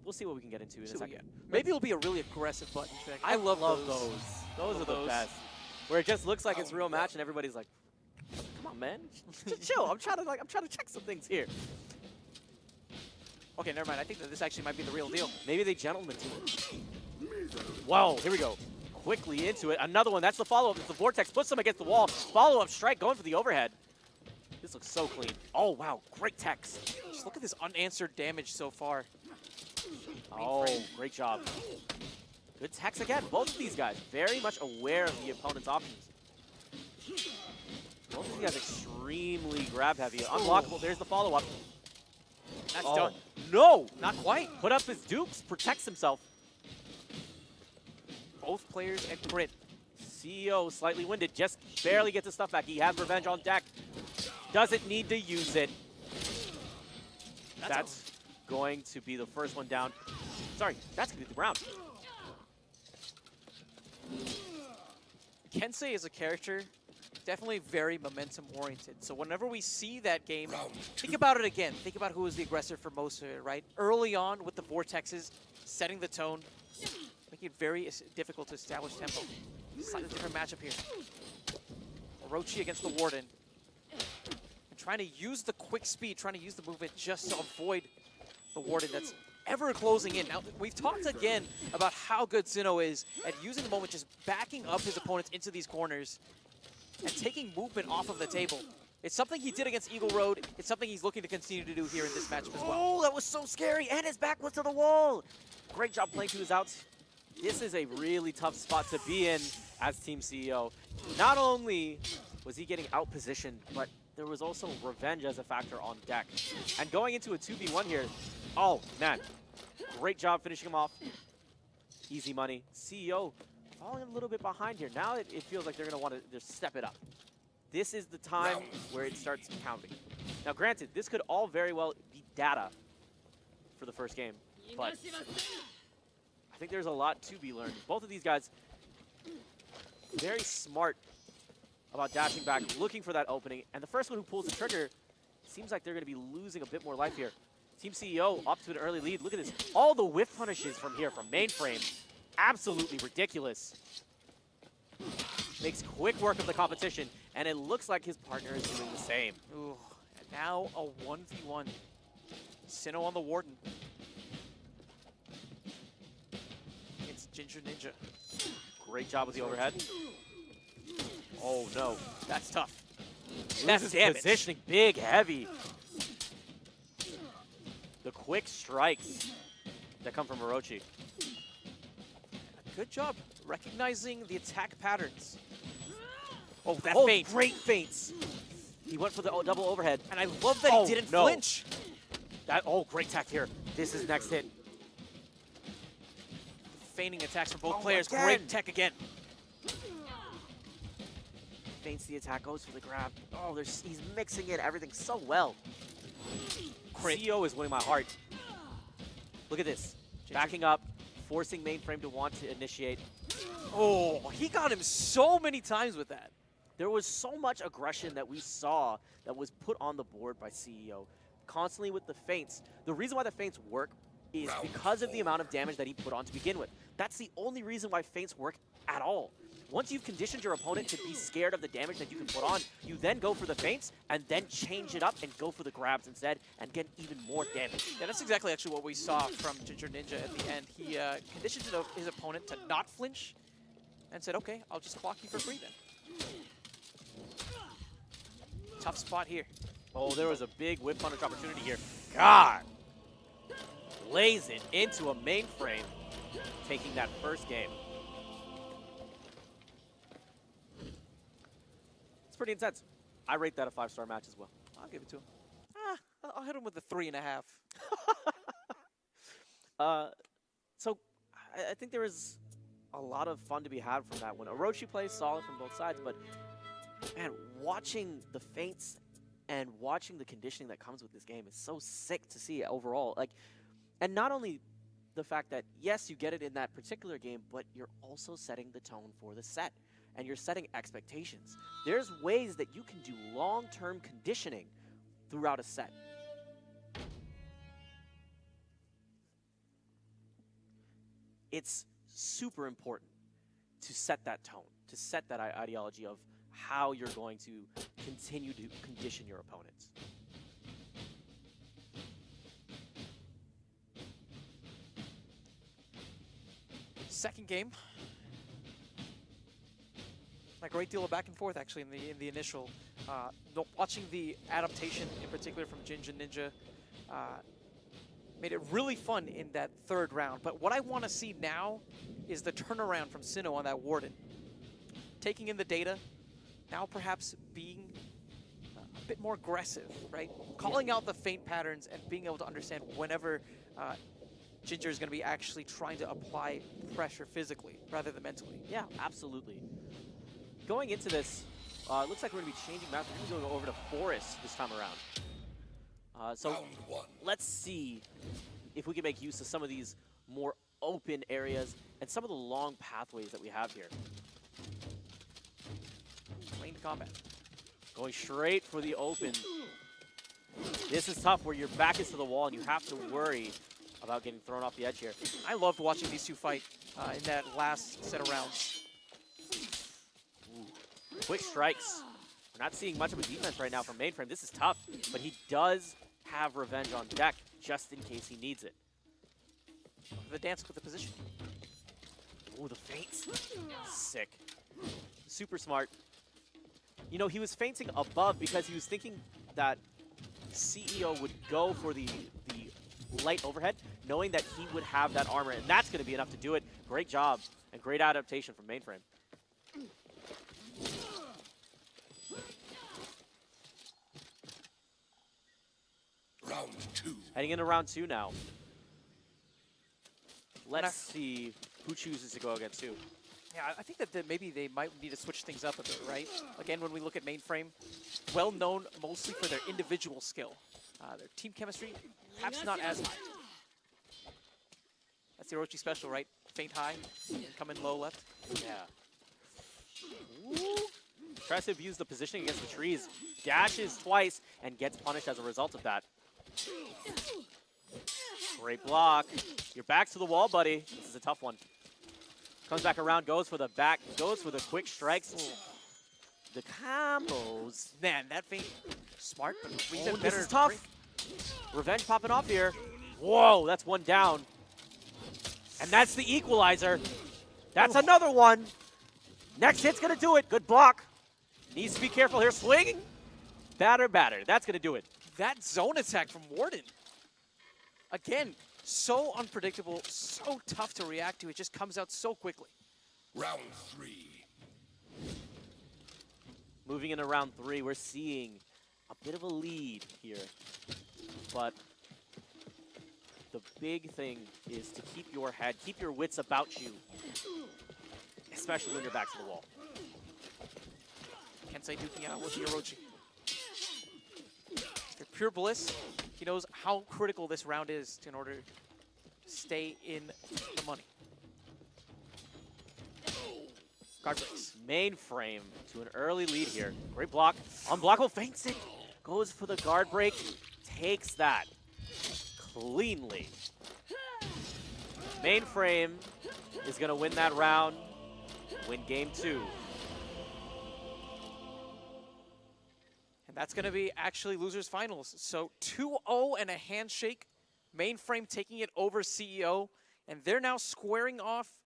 We'll see what we can get into in a second. Maybe it'll be a really aggressive button check. I love those. Those are the best. Where it just looks like it's a real match and everybody's like, come on, man. Just chill. I'm trying to check some things here. Okay, never mind. I think that this actually might be the real deal. Maybe they gentlemen to it. Whoa, here we go. Quickly into it. Another one. That's the follow-up. It's the Vortex. Puts them against the wall. Follow-up strike going for the overhead. This looks so clean. Oh, wow. Great text. Just look at this unanswered damage so far. Oh, great job. Good text again. Both of these guys very much aware of the opponent's options. Both of these guys extremely grab heavy. Unblockable. There's the follow-up. That's done. No! Not quite. Put up his dukes. Protects himself. Both players at grid. CEO slightly winded. Just barely gets his stuff back. He has revenge on deck. Doesn't need to use it. That's going to be the first one down. Sorry, that's going to be the round. Kensei is a character definitely very momentum-oriented. So whenever we see that game, think about it again. Think about who was the aggressor for most of it, right? Early on with the Vortexes, setting the tone, making it very difficult to establish tempo. Slightly different matchup here. Orochi against the Warden. And trying to use the quick speed, trying to use the movement just to avoid the Warden that's ever closing in. Now, we've talked again about how good Sinnoh is at using the moment, just backing up his opponents into these corners and taking movement off of the table. It's something he did against Eagle Road. It's something he's looking to continue to do here in this matchup as well. Oh, that was so scary, and his back was to the wall. Great job playing to his outs. This is a really tough spot to be in as Team CEO. Not only was he getting out-positioned, but there was also revenge as a factor on deck. And going into a 2v1 here, oh, man. Great job finishing him off. Easy money. CEO falling a little bit behind here. Now it feels like they're going to want to just step it up. This is the time where it starts counting. Now, granted, this could all very well be data for the first game, but I think there's a lot to be learned. Both of these guys, very smart about dashing back, looking for that opening, and the first one who pulls the trigger, seems like they're going to be losing a bit more life here. Team CEO up to an early lead. Look at this. All the whiff punishes from here, from mainframe. Absolutely ridiculous. Makes quick work of the competition, and it looks like his partner is doing the same. Ooh, and now a 1v1. Sinnoh on the Warden. It's Ginger Ninja. Great job with the overhead. Oh, no. That's tough. That's damage. Positioning, big, heavy. The quick strikes that come from Orochi. Good job recognizing the attack patterns. Oh, that Oh, feint. great feints. He went for the double overhead. And I love that he didn't flinch. Great tech here. This is next hit. Feigning attacks from both players. Again. Great tech again. Feints the attack, goes for the grab. Oh, he's mixing in everything so well. CEO is winning my heart. Look at this. Backing up, forcing mainframe to want to initiate. Oh, he got him so many times with that. There was so much aggression that we saw that was put on the board by CEO. Constantly with the feints. The reason why the feints work is because of the amount of damage that he put on to begin with. That's the only reason why feints work at all. Once you've conditioned your opponent to be scared of the damage that you can put on, you then go for the feints and then change it up and go for the grabs instead and get even more damage. Yeah, that's exactly actually what we saw from Ginger Ninja at the end. He conditioned his opponent to not flinch and said, okay, I'll just clock you for free then. Tough spot here. Oh, there was a big whip punish opportunity here. God! Lays it into a mainframe, taking that first game. It's pretty intense. I rate that a 5-star match as well. I'll give it to him. I'll hit him with a 3.5. So I think there is a lot of fun to be had from that one. Orochi plays solid from both sides, but man, watching the feints and watching the conditioning that comes with this game is so sick to see overall. Like, and not only the fact that, yes, you get it in that particular game, but you're also setting the tone for the set. And you're setting expectations. There's ways that you can do long-term conditioning throughout a set. it's super important to set that tone, to set that ideology of how you're going to continue to condition your opponents. Second game. A great deal of back and forth actually in the initial. Watching the adaptation in particular from Jinja Ninja made it really fun in that third round. But what I want to see now is the turnaround from Sinnoh on that Warden. Taking in the data, now perhaps being a bit more aggressive, right? Calling out the feint patterns and being able to understand whenever Ginger is going to be actually trying to apply pressure physically rather than mentally. Yeah, absolutely. Going into this, it looks like we're going to be changing maps. We're going to go over to Forest this time around. So let's see if we can make use of some of these more open areas and some of the long pathways that we have here. Lane combat. Going straight for the open. This is tough where your back is to the wall and you have to worry about getting thrown off the edge here. I loved watching these two fight in that last set of rounds. Ooh. Quick strikes. We're not seeing much of a defense right now from Mainframe. This is tough, but he does have revenge on deck just in case he needs it. The dance with the position. Oh, the feints. Sick. Super smart. You know, he was feinting above because he was thinking that CEO would go for the light overhead, knowing that he would have that armor, and that's going to be enough to do it. Great job and great adaptation from Mainframe. Round 2. Heading into round 2 now. Let's see who chooses to go against who. Yeah, I think that maybe they might need to switch things up a bit, right? Again, when we look at Mainframe, well known mostly for their individual skill. Their team chemistry, perhaps not as high. That's the Orochi special, right? Feint high, and come in low left. Yeah. Ooh. Tries to abuse the positioning against the trees. Dashes twice and gets punished as a result of that. Great block. You're back to the wall, buddy. This is a tough one. Comes back around, goes for the back, goes for the quick strikes. Ooh. The combos. Man, that feint, smart, but this is tough. Revenge popping off here. Whoa, that's one down. And that's the equalizer. That's another one. Next hit's gonna do it. Good block. Needs to be careful here. Swinging. Batter, batter. That's gonna do it. That zone attack from Warden. Again, so unpredictable, so tough to react to. It just comes out so quickly. Round 3. Moving into round 3, we're seeing a bit of a lead here. But the big thing is to keep your head, keep your wits about you, especially when you're back to the wall. Kensei duking out with the Orochi. Pure Bliss, he knows how critical this round is in order to stay in the money. Guard breaks. Mainframe to an early lead here. Great block. Unblockable feints it. Goes for the guard break. Takes that cleanly. Mainframe is going to win that round. Win game 2. That's going to be actually losers finals. So 2-0 and a handshake. Mainframe taking it over CEO. And they're now squaring off